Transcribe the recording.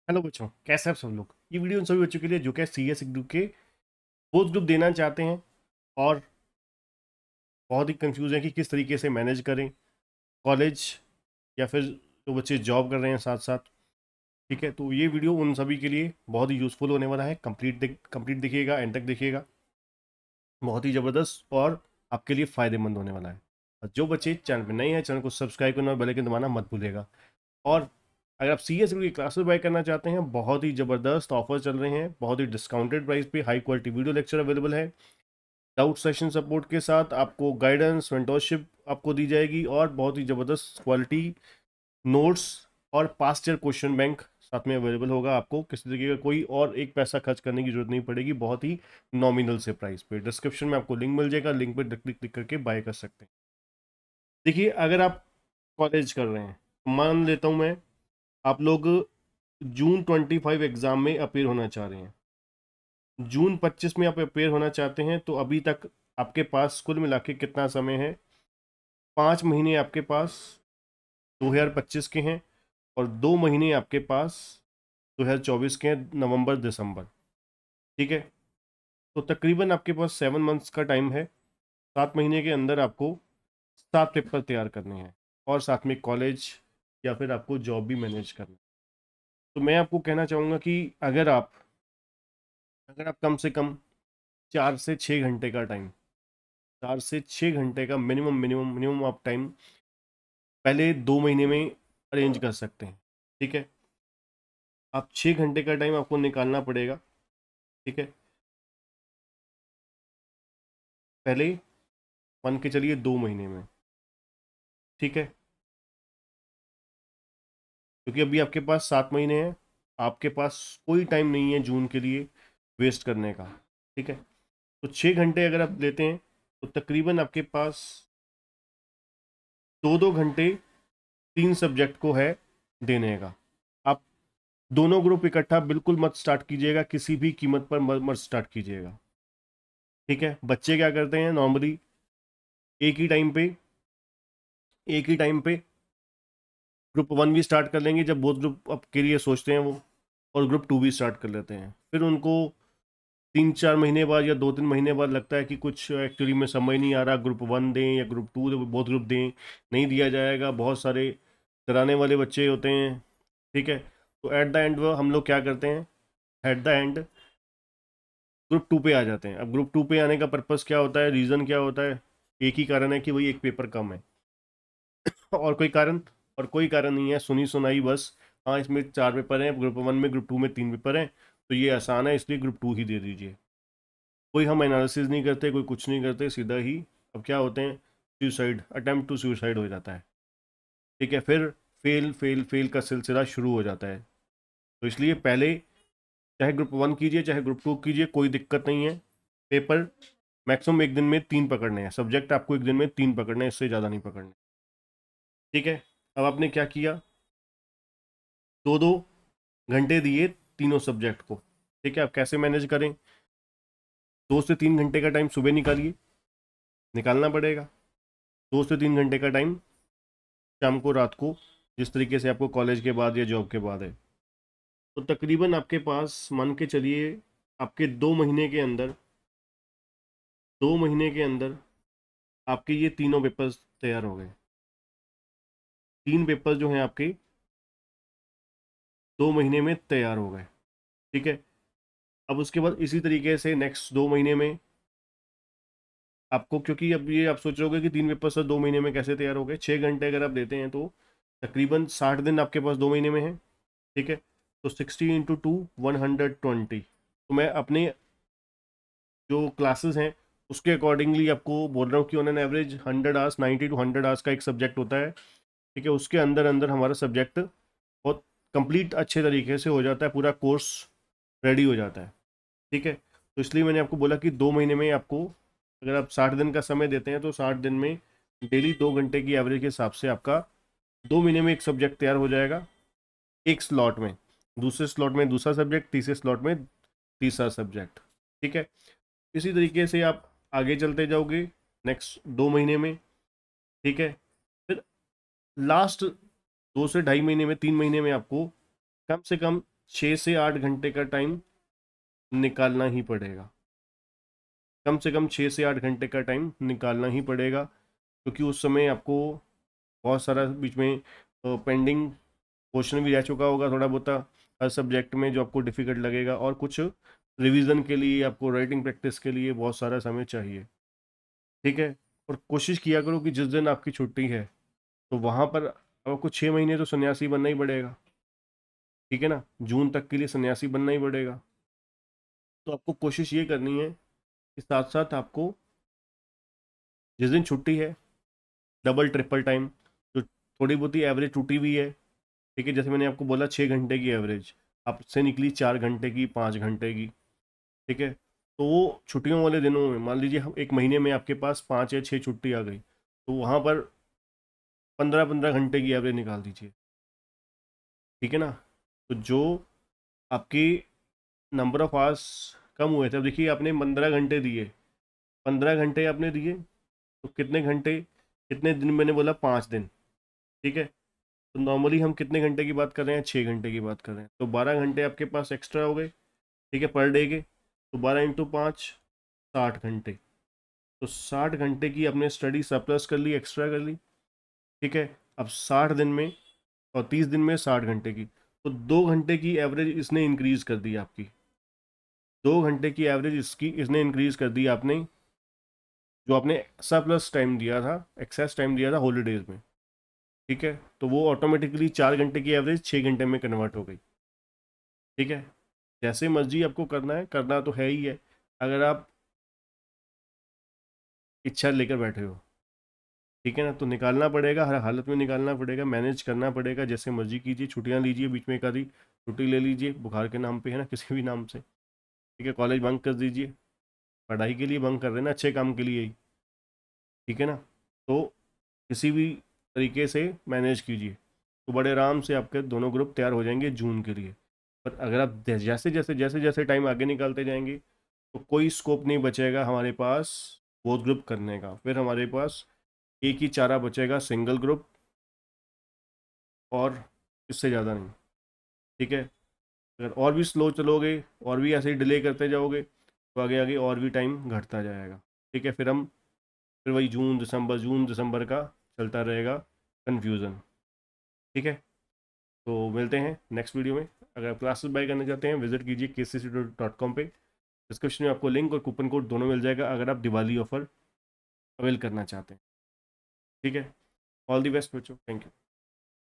Hello बच्चों, कैसे हैं आप सब लोग। ये वीडियो उन सभी बच्चों के लिए जो कि सी एस ग्रुप के पोस्ट ग्रुप देना चाहते हैं और बहुत ही कंफ्यूज हैं कि किस तरीके से मैनेज करें कॉलेज या फिर जो बच्चे जॉब कर रहे हैं साथ साथ। ठीक है, तो ये वीडियो उन सभी के लिए बहुत ही यूज़फुल होने वाला है। कंप्लीट देखिएगा, एंड तक देखिएगा, बहुत ही ज़बरदस्त और आपके लिए फ़ायदेमंद होने वाला है। और जो बच्चे चैनल पर नए हैं, चैनल को सब्सक्राइब करना और बेल आइकन दबाना मत भूलिएगा। और अगर आप सी एस की क्लासेस बाय करना चाहते हैं, बहुत ही ज़बरदस्त ऑफर चल रहे हैं, बहुत ही डिस्काउंटेड प्राइस पे high quality video lecture available है। डाउट सेशन सपोर्ट के साथ आपको गाइडेंस मेंटोरशिप आपको दी जाएगी और बहुत ही ज़बरदस्त क्वालिटी नोट्स और पास्ट ईयर क्वेश्चन बैंक साथ में अवेलेबल होगा। आपको किसी तरीके का कोई और एक पैसा खर्च करने की जरूरत नहीं पड़ेगी, बहुत ही नॉमिनल से प्राइस पे। डिस्क्रिप्शन में आपको लिंक मिल जाएगा, लिंक पर क्लिक करके बाय कर सकते हैं। देखिए, अगर आप कॉलेज कर रहे हैं, मान लेता हूँ मैं, आप लोग जून 25 एग्ज़ाम में अपेयर होना चाह रहे हैं, जून 25 में आप अपेयर होना चाहते हैं, तो अभी तक आपके पास कुल मिला के कितना समय है? 5 महीने आपके पास 2025 के हैं और 2 महीने आपके पास 2024 के हैं, नवंबर दिसंबर। ठीक है, तो तकरीबन आपके पास 7 मंथ्स का टाइम है। 7 महीने के अंदर आपको 7 पेपर तैयार करने हैं और साथ में कॉलेज या फिर आपको जॉब भी मैनेज करना है। तो मैं आपको कहना चाहूँगा कि अगर आप कम से कम 4 से 6 घंटे का टाइम, 4 से 6 घंटे का मिनिमम आप टाइम पहले 2 महीने में अरेंज कर सकते हैं। ठीक है, आप 6 घंटे का टाइम आपको निकालना पड़ेगा। ठीक है, पहले मान के चलिए 2 महीने में। ठीक है, क्योंकि अभी आपके पास 7 महीने हैं, आपके पास कोई टाइम नहीं है जून के लिए वेस्ट करने का। ठीक है, तो 6 घंटे अगर आप लेते हैं तो तकरीबन आपके पास 2-2 घंटे 3 सब्जेक्ट को है देने का। आप दोनों ग्रुप इकट्ठा बिल्कुल मत स्टार्ट कीजिएगा, किसी भी कीमत पर मत स्टार्ट कीजिएगा। ठीक है, बच्चे क्या करते हैं नॉर्मली, एक ही टाइम पे एक ही टाइम पे ग्रुप 1 भी स्टार्ट कर लेंगे जब बोथ ग्रुप अप के लिए सोचते हैं वो, और ग्रुप 2 भी स्टार्ट कर लेते हैं। फिर उनको 3-4 महीने बाद या 2-3 महीने बाद लगता है कि कुछ एक्चुअली में समझ नहीं आ रहा, ग्रुप 1 दें या ग्रुप 2, बोथ ग्रुप दें, नहीं दिया जाएगा। बहुत सारे डराने वाले बच्चे होते हैं। ठीक है, तो एट द एंड वो हम लोग क्या करते हैं, एट द एंड ग्रुप 2 पे आ जाते हैं। अब ग्रुप 2 पे आने का पर्पस क्या होता है, रीज़न क्या होता है? एक ही कारण है कि भाई एक पेपर कम है। और कोई कारण और कोई कारण नहीं है, सुनी सुनाई बस। हाँ, इसमें 4 पेपर हैं ग्रुप 1 में, ग्रुप 2 में 3 पेपर हैं, तो ये आसान है इसलिए ग्रुप 2 ही दे दीजिए। कोई हम एनालिसिस नहीं करते, कोई कुछ नहीं करते, सीधा ही अब क्या होते हैं, सुसाइड अटेम्प्ट टू सुसाइड हो जाता है। ठीक है, फिर फेल फेल फेल का सिलसिला शुरू हो जाता है। तो इसलिए पहले चाहे ग्रुप 1 कीजिए चाहे ग्रुप 2 कीजिए, कोई दिक्कत नहीं है। पेपर मैक्सिमम एक दिन में 3 पकड़ने हैं, सब्जेक्ट आपको एक दिन में 3 पकड़ने हैं, इससे ज़्यादा नहीं पकड़ने। ठीक है, अब आपने क्या किया, 2-2 घंटे दिए तीनों सब्जेक्ट को। ठीक है, आप कैसे मैनेज करें, 2 से 3 घंटे का टाइम सुबह निकालिए, निकालना पड़ेगा। 2 से 3 घंटे का टाइम शाम को, रात को, जिस तरीके से आपको कॉलेज के बाद या जॉब के बाद है। तो तकरीबन आपके पास मान के चलिए, आपके 2 महीने के अंदर आपके ये तीनों पेपर्स तैयार हो गए। 3 पेपर जो हैं आपके 2 महीने में तैयार हो गए। ठीक है, अब उसके बाद इसी तरीके से नेक्स्ट 2 महीने में आपको, क्योंकि अब ये आप सोच रहे होगे कि 3 पेपर सर 2 महीने में कैसे तैयार हो गए, 6 घंटे अगर आप देते हैं तो तकरीबन 60 दिन आपके पास 2 महीने में है। ठीक है, तो 60 × 2 120। तो मैं अपने जो क्लासेस हैं उसके अकॉर्डिंगली आपको बोल रहा हूँ कि on an average 100 hours, 90 to 100 hours का एक सब्जेक्ट होता है। ठीक है, उसके अंदर अंदर हमारा सब्जेक्ट बहुत कंप्लीट अच्छे तरीके से हो जाता है, पूरा कोर्स रेडी हो जाता है। ठीक है, तो इसलिए मैंने आपको बोला कि 2 महीने में आपको, अगर आप 60 दिन का समय देते हैं तो 60 दिन में डेली 2 घंटे की एवरेज के हिसाब से आपका 2 महीने में एक सब्जेक्ट तैयार हो जाएगा। एक स्लॉट में, दूसरे स्लॉट में दूसरा सब्जेक्ट, तीसरे स्लॉट में तीसरा सब्जेक्ट। ठीक है, इसी तरीके से आप आगे चलते जाओगे नेक्स्ट 2 महीने में। ठीक है, फिर लास्ट 2 से ढाई महीने में, 3 महीने में आपको कम से कम 6 से 8 घंटे का टाइम निकालना ही पड़ेगा, कम से कम 6 से 8 घंटे का टाइम निकालना ही पड़ेगा, क्योंकि उस समय आपको बहुत सारा बीच में पेंडिंग क्वेश्चन भी रह चुका होगा थोड़ा बहुत हर सब्जेक्ट में, जो आपको डिफ़िकल्ट लगेगा, और कुछ रिवीजन के लिए आपको राइटिंग प्रैक्टिस के लिए बहुत सारा समय चाहिए। ठीक है, और कोशिश किया करो कि जिस दिन आपकी छुट्टी है तो वहाँ पर आपको 6 महीने तो सन्यासी बनना ही पड़ेगा। ठीक है ना, जून तक के लिए सन्यासी बनना ही पड़ेगा। तो आपको कोशिश ये करनी है कि साथ साथ आपको जिस दिन छुट्टी है डबल ट्रिपल टाइम, जो थोड़ी बहुत ही एवरेज टूटी हुई है, ठीक है, जैसे मैंने आपको बोला 6 घंटे की एवरेज आपसे निकली 4 घंटे की, 5 घंटे की। ठीक है, तो वो छुट्टियों वाले दिनों में मान लीजिए हम एक महीने में आपके पास 5 या 6 छुट्टी आ गई, तो वहाँ पर 15-15 घंटे की एवरेज निकाल दीजिए। ठीक है ना, तो जो आपकी नंबर ऑफ आवर्स कम हुए थे, अब देखिए आपने 15 घंटे दिए, 15 घंटे आपने दिए, तो कितने घंटे, कितने दिन, मैंने बोला 5 दिन। ठीक है, तो नॉर्मली हम कितने घंटे की बात कर रहे हैं, 6 घंटे की बात कर रहे हैं, तो 12 घंटे आपके पास एक्स्ट्रा हो गए। ठीक है, पर डे के, तो 12 × 5 60 घंटे, तो 60 घंटे की आपने स्टडी सरप्लस कर ली, एक्स्ट्रा कर ली। ठीक है, अब 60 दिन में और 30 दिन में 60 घंटे की, तो 2 घंटे की एवरेज इसने इंक्रीज कर दी आपकी, 2 घंटे की एवरेज इसकी इसने इंक्रीज कर दी आपने, जो आपने सरप्लस टाइम दिया था, एक्सेस टाइम दिया था हॉलीडेज में। ठीक है, तो वो ऑटोमेटिकली 4 घंटे की एवरेज 6 घंटे में कन्वर्ट हो गई। ठीक है, जैसे मर्जी आपको करना है, करना तो है ही है, अगर आप इच्छा लेकर बैठे हो। ठीक है ना, तो निकालना पड़ेगा, हर हालत में निकालना पड़ेगा, मैनेज करना पड़ेगा, जैसे मर्जी कीजिए, छुट्टियां लीजिए, बीच में एक आधी छुट्टी ले लीजिए बुखार के नाम पे, है ना, किसी भी नाम से। ठीक है, कॉलेज बंक कर दीजिए, पढ़ाई के लिए बंक कर रहे हैं ना, अच्छे काम के लिए ही। ठीक है ना, तो किसी भी तरीके से मैनेज कीजिए, तो बड़े आराम से आपके दोनों ग्रुप तैयार हो जाएंगे जून के लिए। पर अगर आप जैसे जैसे टाइम आगे निकालते जाएंगे, तो कोई स्कोप नहीं बचेगा हमारे पास बोथ ग्रुप करने का, फिर हमारे पास एक ही चारा बचेगा, सिंगल ग्रुप, और इससे ज़्यादा नहीं। ठीक है, अगर और भी स्लो चलोगे और भी ऐसे ही डिले करते जाओगे, तो आगे आगे और भी टाइम घटता जाएगा। ठीक है, फिर वही जून दिसंबर का चलता रहेगा कन्फ्यूज़न। ठीक है, तो मिलते हैं नेक्स्ट वीडियो में। अगर आप क्लासेस बाय करना चाहते हैं, विजिट कीजिए kcc.com पे, डिस्क्रिप्शन में आपको लिंक और कूपन कोड दोनों मिल जाएगा अगर आप दिवाली ऑफर अवेल करना चाहते हैं। ठीक है, ऑल दी बेस्ट बच्चों, थैंक यू।